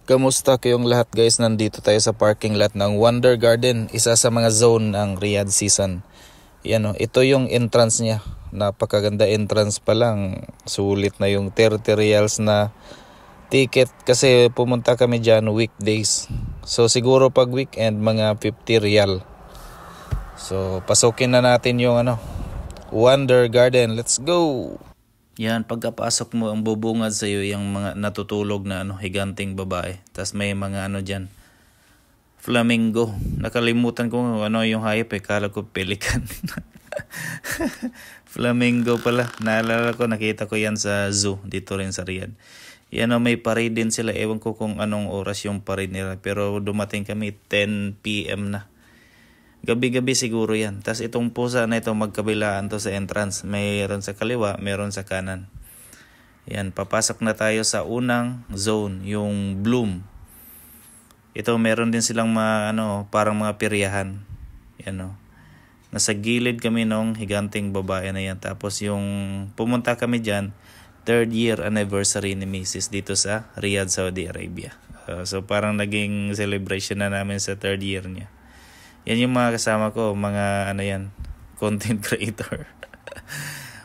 Kamusta kayong lahat guys? Nandito tayo sa parking lot ng Wonder Garden, isa sa mga zone ng Riyadh Season. Yan ito yung entrance niya. Napakaganda entrance pa lang. Sulit na yung 30 reals na ticket kasi pumunta kami dyan weekdays. So siguro pag weekend mga 50 real. So pasukin na natin yung Wonder Garden. Let's go! Yan, pagkapasok mo ang bubungad sa iyo yung mga natutulog na higanting babae. Tapos may mga dyan, flamingo. Nakalimutan ko yung hayop kala ko pelikan. Flamingo pala. Naalala ko, nakita ko yan sa zoo dito rin sa Riyadh. Yan may parade din sila. Ewan ko kung anong oras yung parade nila. Pero dumating kami 10 PM na. Gabi-gabi siguro yan. Tapos itong pusa na ito magkabilaan to sa entrance. Mayroon sa kaliwa, mayroon sa kanan. Yan, papasok na tayo sa unang zone, yung bloom. Ito meron din silang parang mga piryahan. Yan Nasa gilid kami nung higanting babae na yan. Tapos yung pumunta kami dyan, 3rd year anniversary ni Mrs. dito sa Riyadh, Saudi Arabia. So parang naging celebration na namin sa 3rd year niya. Yan yung mga kasama ko, mga content creator.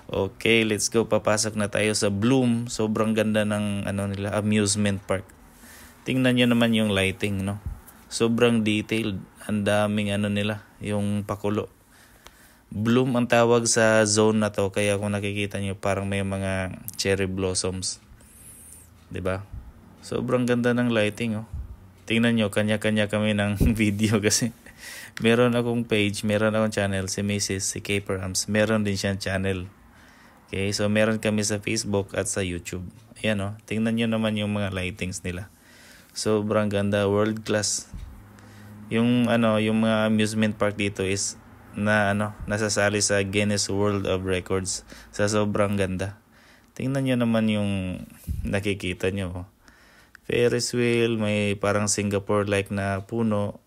Okay, let's go. Papasok na tayo sa Bloom. Sobrang ganda ng nila, amusement park. Tingnan nyo naman yung lighting, no? Sobrang detailed. Ang daming nila, yung pakulo. Bloom ang tawag sa zone na to, kaya kung nakikita nyo parang may mga cherry blossoms. 'Di ba? Sobrang ganda ng lighting, oh. Tingnan nyo, kanya-kanya kami ng video kasi meron akong page, meron akong channel, si Mrs. si K-Perams, meron din siyang channel. Okay, so meron kami sa Facebook at sa YouTube. Ayan tingnan nyo naman yung mga lightings nila. Sobrang ganda, world class. Yung yung mga amusement park dito is nasasali sa Guinness World of Records sa sobrang ganda. Tingnan nyo naman yung nakikita nyo. Ferris wheel, may parang Singapore-like na puno.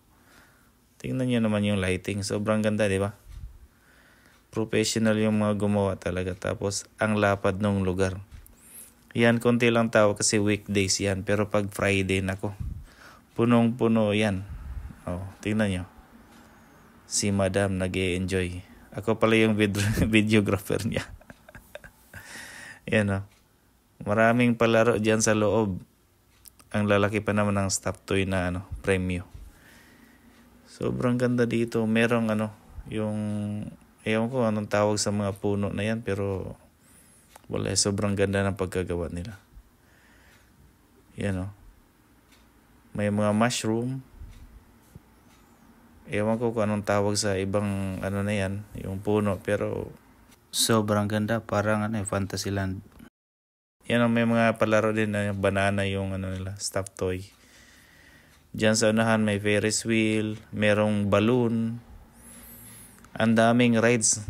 Tingnan nyo naman yung lighting. Sobrang ganda, di ba? Professional yung mga gumawa talaga. Tapos, ang lapad ng lugar. Yan, konti lang tao kasi weekdays yan. Pero pag Friday, punong-puno yan. Tingnan nyo. Si Madam nag-e-enjoy. Ako pala yung videographer niya. Yan Maraming palaro dyan sa loob. Ang lalaki pa naman ng stop toy na premyo. Sobrang ganda dito. Merong yung ewan ko anong tawag sa mga puno na yan, pero wala, sobrang ganda ng pagkagawa nila. Yan may mga mushroom. Ewan ko kung anong tawag sa ibang na yan, yung puno, pero sobrang ganda, parang Fantasyland. Yan may mga palaro din na banana yung nila, stuffed toy. Diyan sa unahan may Ferris wheel, merong balloon. Ang daming rides.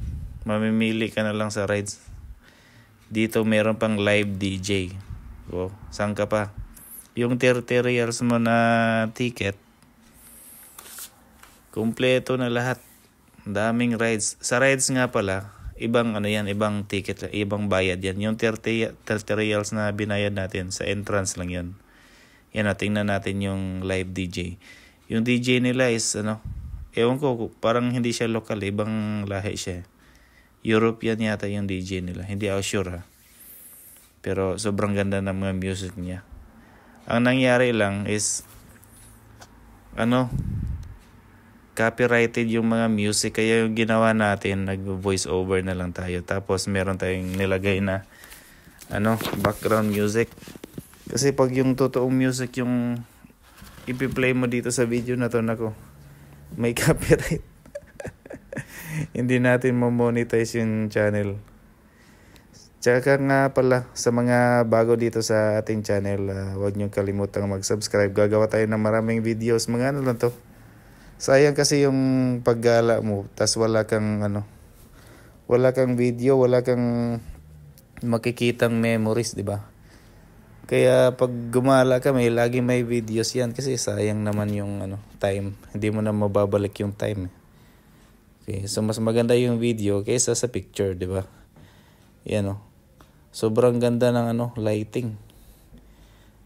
Mamimili ka na lang sa rides. Dito meron pang live DJ. Saan ka pa? Yung 30 reals mo na ticket, kumpleto na lahat. Daming rides. Sa rides nga pala, ibang ibang ticket, ibang bayad yan. Yung 30 reals na binayad natin, sa entrance lang yan. Yan tingnan natin yung live DJ. Yung DJ nila is ewan ko, parang hindi siya local, ibang lahi siya. European yata yung DJ nila. Hindi ako sure Pero sobrang ganda ng mga music niya. Ang nangyari lang is copyrighted yung mga music, kaya yung ginawa natin, nag-voice over na lang tayo. Tapos meron tayong nilagay na background music. Kasi pag yung totoong music yung ipi-play mo dito sa video na to, may copyright. Hindi natin ma-monetize yung channel. Tsaka nga pala, sa mga bago dito sa ating channel, huwag niyong kalimutang mag-subscribe. Gagawa tayo ng maraming videos. Mga lang to. Sayang kasi yung paggala mo, tas wala kang video, wala kang makikitang memories, di ba? Kaya pag gumala kami, lagi may videos yan kasi sayang naman yung time. Hindi mo na mababalik yung time. Okay, so mas maganda yung video kaysa sa picture, di ba? Yan Sobrang ganda ng lighting.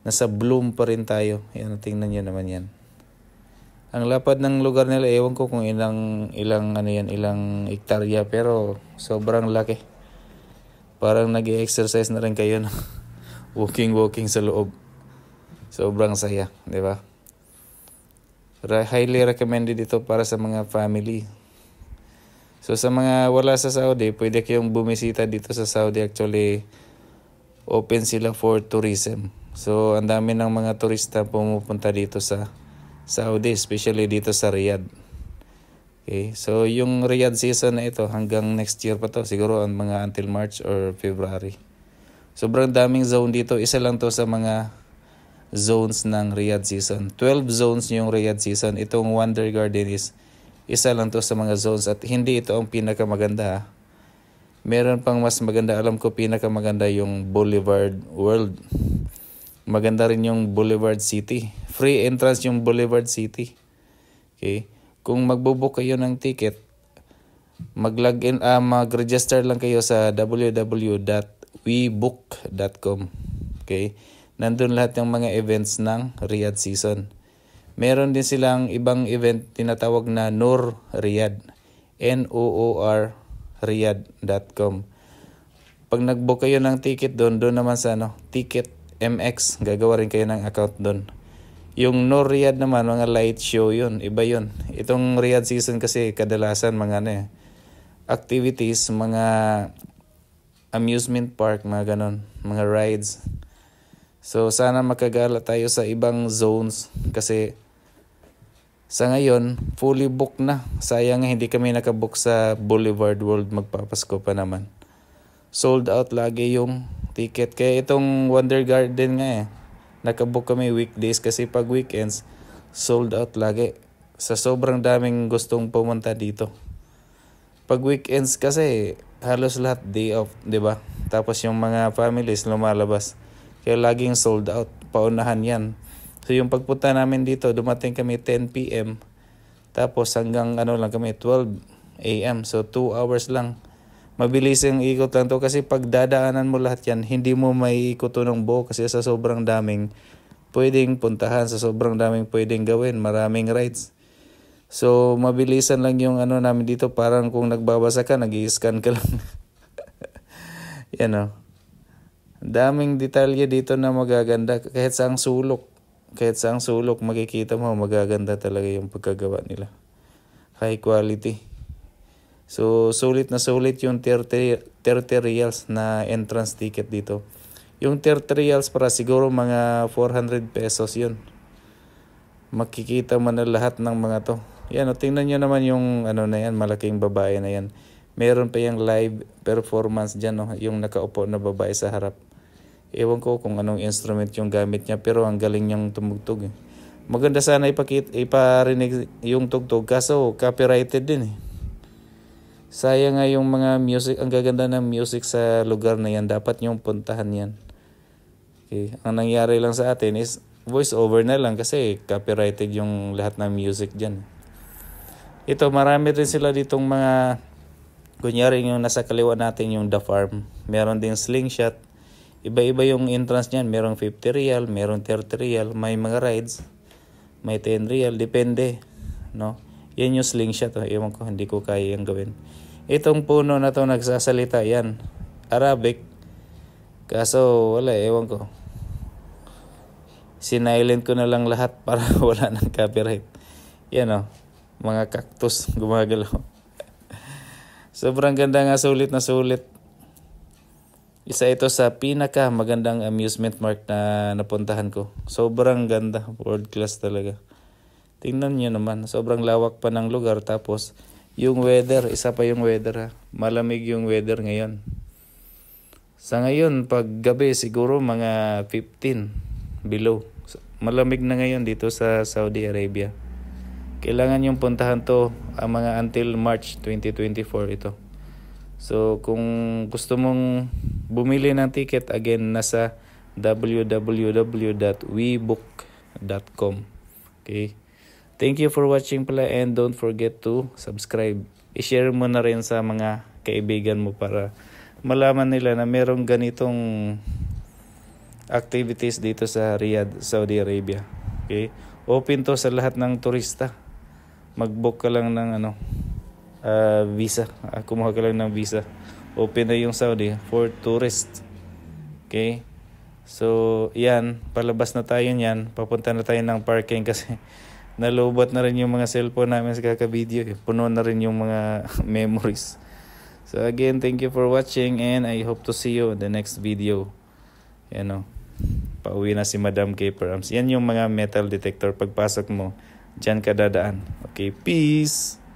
Nasa Bloom pa rin tayo. Yan, tingnan nyo naman yan. Ang lapad ng lugar nila, ewan ko kung ilang hektarya, pero sobrang laki. Parang nag-exercise na rin kayo, no? walking sa loob. Sobrang saya, di ba? Highly recommended ito para sa mga family. So sa mga wala sa Saudi, pwede kayong bumisita dito sa Saudi. Actually, open sila for tourism. So ang dami ng mga turista pumupunta dito sa Saudi, especially dito sa Riyadh. Okay, so yung Riyadh season na ito hanggang next year pa to, siguro ang mga until March or February. Sobrang daming zone dito. Isa lang to sa mga zones ng Riyadh season. 12 zones yung Riyadh season. Itong Wonder Garden is isa lang to sa mga zones at hindi ito ang pinakamaganda. Meron pang mas maganda. Alam ko pinakamaganda yung Boulevard World. Maganda rin yung Boulevard City. Free entrance yung Boulevard City. Okay? Kung magbo-book kayo ng ticket, mag-register lang kayo sa www.webook.com. Okay? Nandun lahat ng mga events ng Riyadh season. Meron din silang ibang event tinatawag na Noor Riyadh. Noor Riyadh.com. Pag nag-book kayo ng ticket doon naman sa Ticket MX, gagawa rin kayo ng account doon. Yung Noor Riyadh naman, mga light show yun. Iba yun. Itong Riyadh season kasi kadalasan mga activities, mga amusement park, mga ganon, mga rides. So sana makagala tayo sa ibang zones kasi sa ngayon fully booked na. Sayang nga hindi kami nakabook sa Boulevard World, magpapasko pa naman. Sold out lagi yung ticket. Kaya itong Wonder Garden nga nakabook kami weekdays kasi pag weekends sold out lagi. Sa sobrang daming gustong pumunta dito. Pag weekends kasi halos lahat day off, 'di ba? Tapos yung mga families lumalabas. Kaya laging sold out. Paunahan 'yan. So yung pagpunta namin dito, dumating kami 10 PM. Tapos hanggang lang kami 12 AM. So 2 hours lang. Mabilis yung ikot lang to kasi pag dadaanan mo lahat yan, hindi mo may ikot ng buo kasi sa sobrang daming pwedeng puntahan, sa sobrang daming pwedeng gawin, maraming rides. So mabilisan lang yung namin dito, parang kung nagbabasa ka, nag-i-scan ka lang. Yan daming detalye dito na magaganda kahit sa ang sulok. Kahit sa ang sulok makikita mo magaganda talaga yung pagkagawa nila. High quality. So, sulit na sulit yung 30 reals na entrance ticket dito. Yung 30 reals para siguro mga 400 pesos yun. Makikita mo na lahat ng mga to. Yan, tingnan nyo naman yung na yan, malaking babae na yan. Meron pa yung live performance dyan, yung nakaupo na babae sa harap. Ewan ko kung anong instrument yung gamit niya, pero ang galing niyang tumugtog. Maganda sana iparinig yung tugtog, kaso copyrighted din Sayang nga yung mga music, ang gaganda ng music sa lugar na yan. Dapat yung puntahan yan. Okay. Ang nangyari lang sa atin is voice over na lang kasi copyrighted yung lahat ng music dyan. Ito, marami rin sila ditong mga, kunyari yung nasa kaliwa natin yung The Farm. Meron din Slingshot. Iba-iba yung entrance niyan. Merong 50 real, merong 30 real. May mga rides. May 10 real. Depende. Yan yung Slingshot. Ewan ko, hindi ko kaya yung gawin. Itong puno na to nagsasalita yan. Arabic. Kaso wala, ewan ko. Sinilent ko na lang lahat para wala ng copyright. Yan mga cactus gumagalaw. Sobrang ganda nga, sulit na sulit. Isa ito sa pinaka magandang amusement park na napuntahan ko. Sobrang ganda. World class talaga. Tingnan nyo naman. Sobrang lawak pa ng lugar. Tapos yung weather. Isa pa yung weather Malamig yung weather ngayon. Sa ngayon, pag gabi siguro mga 15 below. Malamig na ngayon dito sa Saudi Arabia. Kailangan yung puntahan to mga until March 2024 ito. So kung gusto mong bumili ng ticket, again nasa www.webook.com. Okay. Thank you for watching pala and don't forget to subscribe. I-share mo na rin sa mga kaibigan mo para malaman nila na merong ganitong activities dito sa Riyadh, Saudi Arabia. Okay? Open to sa lahat ng turista. Mag-book ka lang ng visa. Kumuha ka lang ng visa. Open na yung Saudi for tourists. Okay? So, yan. Palabas na tayo niyan. Papunta na tayo ng parking kasi nalobot na rin yung mga cellphone namin sa kaka-video. Puno na rin yung mga memories. So, again, thank you for watching and I hope to see you in the next video. Yan o. Pauwi na si Madam K. Perams. Yan yung mga metal detector. Pagpasok mo, dyan ka dadaan. Okay, peace!